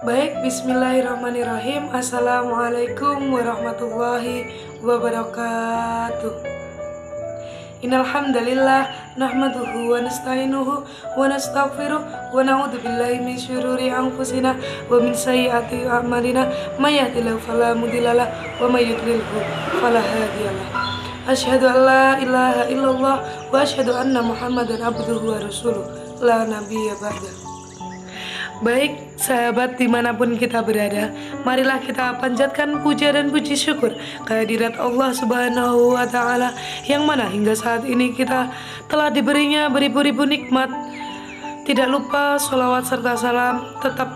Baik, bismillahirrahmanirrahim. Assalamualaikum warahmatullahi wabarakatuh. Innal hamdalillah nahmaduhu wa nasta'inuhu wa nastaghfiruh wa na'udzu billahi min syururi anfusina wa min sayyiati a'malina may yahdihillahu fala mudhillalah wa may yudlilhu fala hadiyalah. Asyhadu an la ilaha illallah wa asyhadu anna Muhammadan abduhu wa rasuluh la nabiyya ba'da. Baik sahabat dimanapun kita berada, marilah kita panjatkan puja dan puji syukur kehadirat Allah Subhanahu wa Ta'ala, yang mana hingga saat ini kita telah diberinya beribu-ribu nikmat. Tidak lupa sholawat serta salam tetap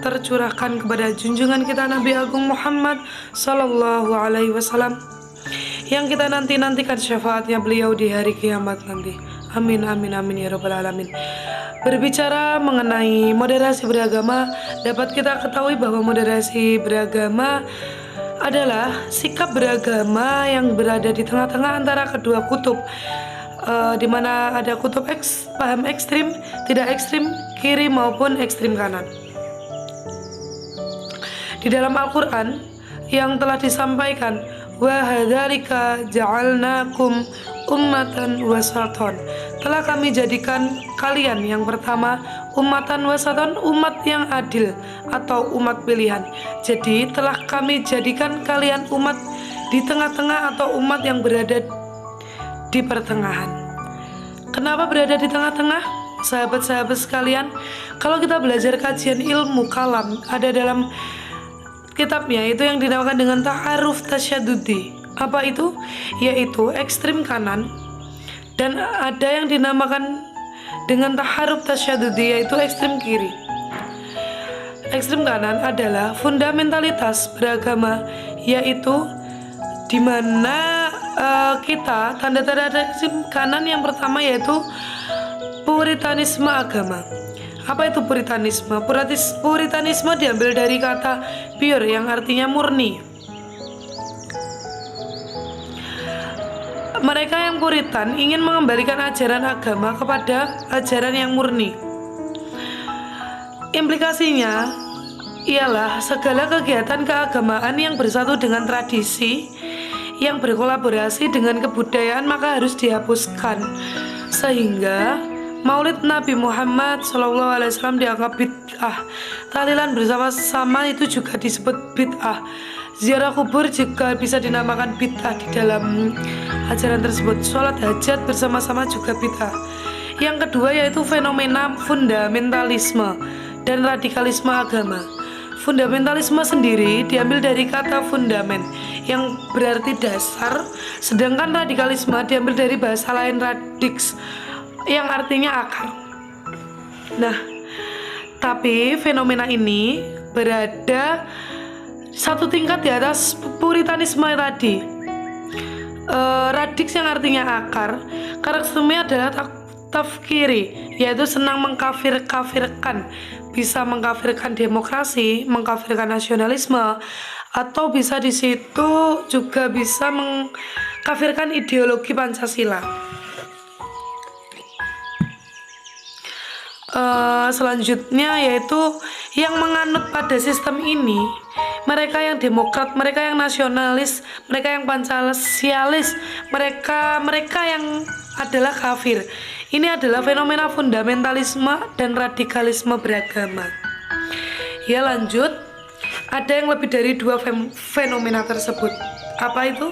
tercurahkan kepada junjungan kita Nabi Agung Muhammad Sallallahu Alaihi Wasallam, yang kita nantikan syafaatnya beliau di hari kiamat nanti. Amin amin amin ya rabbal alamin. Berbicara mengenai moderasi beragama, dapat kita ketahui bahwa moderasi beragama adalah sikap beragama yang berada di tengah-tengah antara kedua kutub, di mana ada kutub paham ekstrim, tidak ekstrim kiri maupun ekstrim kanan. Di dalam Al-Quran yang telah disampaikan, wa hadzalika ja'alnakum ummatan wasatan, telah kami jadikan kalian yang pertama ummatan wasatan, umat yang adil atau umat pilihan. Jadi telah kami jadikan kalian umat di tengah-tengah atau umat yang berada di pertengahan. Kenapa berada di tengah-tengah? Sahabat-sahabat sekalian, kalau kita belajar kajian ilmu kalam, ada dalam kitabnya itu yang dinamakan dengan ta'aruf tasyadudi. Apa itu? Yaitu ekstrim kanan, dan ada yang dinamakan dengan taharuf tasyadudi, yaitu ekstrim kiri. Ekstrim kanan adalah fundamentalitas beragama, yaitu dimana kita tanda-tanda ekstrim kanan yang pertama yaitu puritanisme agama. Apa itu puritanisme? Puritanisme diambil dari kata pure yang artinya murni. Mereka yang puritan ingin mengembalikan ajaran agama kepada ajaran yang murni. Implikasinya ialah segala kegiatan keagamaan yang bersatu dengan tradisi, yang berkolaborasi dengan kebudayaan, maka harus dihapuskan. Sehingga Maulid Nabi Muhammad SAW dianggap bid'ah. Tahlilan bersama-sama itu juga disebut bid'ah. Ziarah kubur juga bisa dinamakan bid'ah di dalam ajaran tersebut. Sholat hajat bersama-sama juga bid'ah. Yang kedua yaitu fenomena fundamentalisme dan radikalisme agama. Fundamentalisme sendiri diambil dari kata fundamen yang berarti dasar, sedangkan radikalisme diambil dari bahasa lain radix yang artinya akar. Nah, tapi fenomena ini berada satu tingkat di atas puritanisme tadi. Radix yang artinya akar, karakteristiknya adalah tafkiri, yaitu senang mengkafirkan, bisa mengkafirkan demokrasi, mengkafirkan nasionalisme, atau bisa di situ juga bisa mengkafirkan ideologi Pancasila. Selanjutnya yaitu yang menganut pada sistem ini, mereka yang demokrat, mereka yang nasionalis, mereka yang pancasialis, mereka yang adalah kafir. Ini adalah fenomena fundamentalisme dan radikalisme beragama. Ya, lanjut. Ada yang lebih dari dua fenomena tersebut. Apa itu?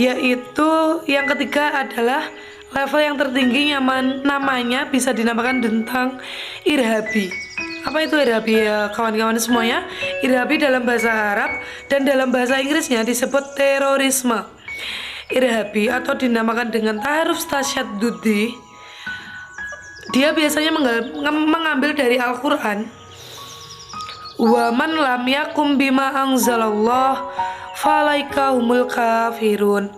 Yaitu yang ketiga adalah level yang tertinggi, namanya bisa dinamakan tentang irhabi. Apa itu irhabi ya kawan-kawan semuanya? Irhabi dalam bahasa Arab dan dalam bahasa Inggrisnya disebut terorisme. Irhabi atau dinamakan dengan taharuf tasyadudi, dia biasanya mengambil dari Al-Quran. Wa man lam yakum bima anzalallah falaika humul kafirun.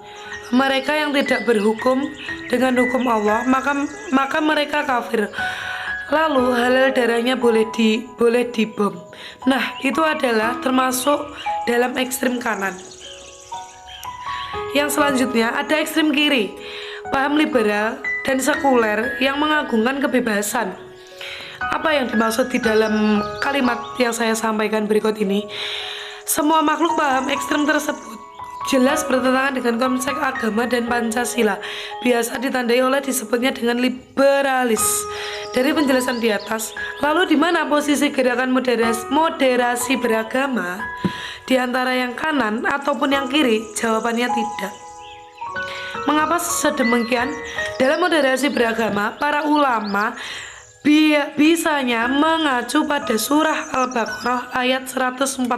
Mereka yang tidak berhukum dengan hukum Allah, maka mereka kafir. Lalu halal darahnya boleh dibom. Nah, itu adalah termasuk dalam ekstrim kanan. Yang selanjutnya ada ekstrim kiri, paham liberal dan sekuler yang mengagungkan kebebasan. Apa yang dimaksud di dalam kalimat yang saya sampaikan berikut ini? Semua makhluk paham ekstrem tersebut jelas bertentangan dengan konsep agama dan Pancasila. Biasa ditandai oleh disebutnya dengan liberalis. Dari penjelasan di atas, lalu di mana posisi gerakan moderasi beragama? Di antara yang kanan ataupun yang kiri? Jawabannya tidak. Mengapa sedemikian? Dalam moderasi beragama, para ulama bisanya mengacu pada surah Al-Baqarah ayat 143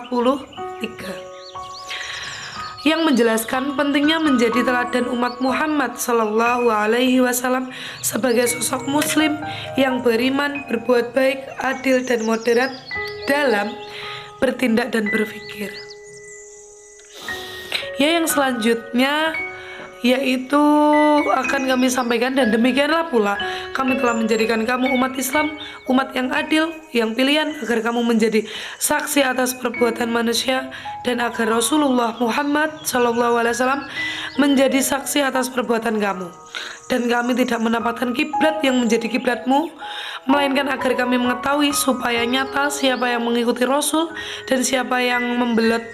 yang menjelaskan pentingnya menjadi teladan umat Muhammad Sallallahu Alaihi Wasallam sebagai sosok Muslim yang beriman, berbuat baik, adil dan moderat dalam bertindak dan berpikir. Ya, yang selanjutnya yaitu akan kami sampaikan, dan demikianlah pula kami telah menjadikan kamu umat Islam, umat yang adil, yang pilihan, agar kamu menjadi saksi atas perbuatan manusia dan agar Rasulullah Muhammad SAW menjadi saksi atas perbuatan kamu. Dan kami tidak menempatkan kiblat yang menjadi kiblatmu, melainkan agar kami mengetahui supaya nyata siapa yang mengikuti Rasul dan siapa yang membelat.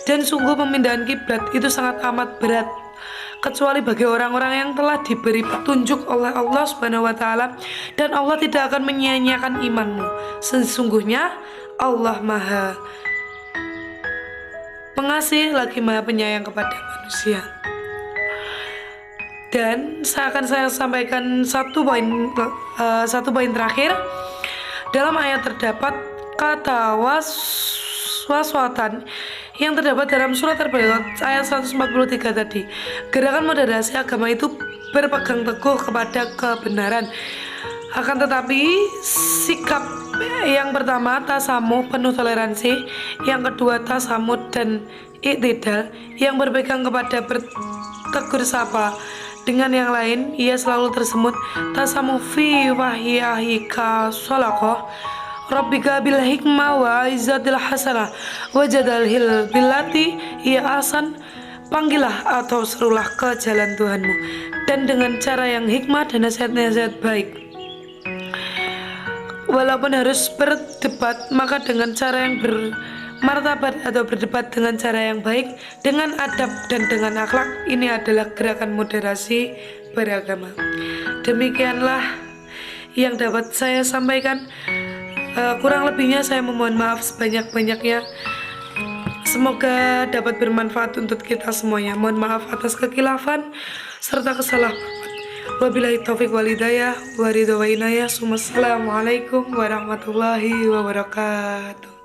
Dan sungguh pemindahan kiblat itu sangat amat berat, kecuali bagi orang-orang yang telah diberi petunjuk oleh Allah Subhanahu wa taala, dan Allah tidak akan menyia-nyiakan imanmu. Sesungguhnya Allah Maha Pengasih lagi Maha Penyayang kepada manusia. Dan saya sampaikan satu poin terakhir. Dalam ayat terdapat kata waswatan yang terdapat dalam surat Al-Baqarah ayat 143 tadi. Gerakan moderasi agama itu berpegang teguh kepada kebenaran. Akan tetapi sikap yang pertama tasamuh, penuh toleransi, yang kedua tasamud dan iktidal, yang berpegang kepada bertegur sapa. Dengan yang lain, ia selalu tersemut tasamuh fi wahyahika sholaqoh Rabbika bil hikmah wa izzatil hasanah wajadalhil billati ia asan. Panggillah atau serulah ke jalan Tuhanmu, dan dengan cara yang hikmah dan nasihat-nasihat baik. Walaupun harus berdebat, maka dengan cara yang bermartabat atau berdebat dengan cara yang baik, dengan adab dan dengan akhlak. Ini adalah gerakan moderasi beragama. Demikianlah yang dapat saya sampaikan. Kurang lebihnya saya memohon maaf sebanyak-banyaknya. Semoga dapat bermanfaat untuk kita semuanya. Mohon maaf atas kekhilafan serta kesalahan. Wabillahi taufiq wal hidayah wa ridha wa inayah. Assalamualaikum warahmatullahi wabarakatuh.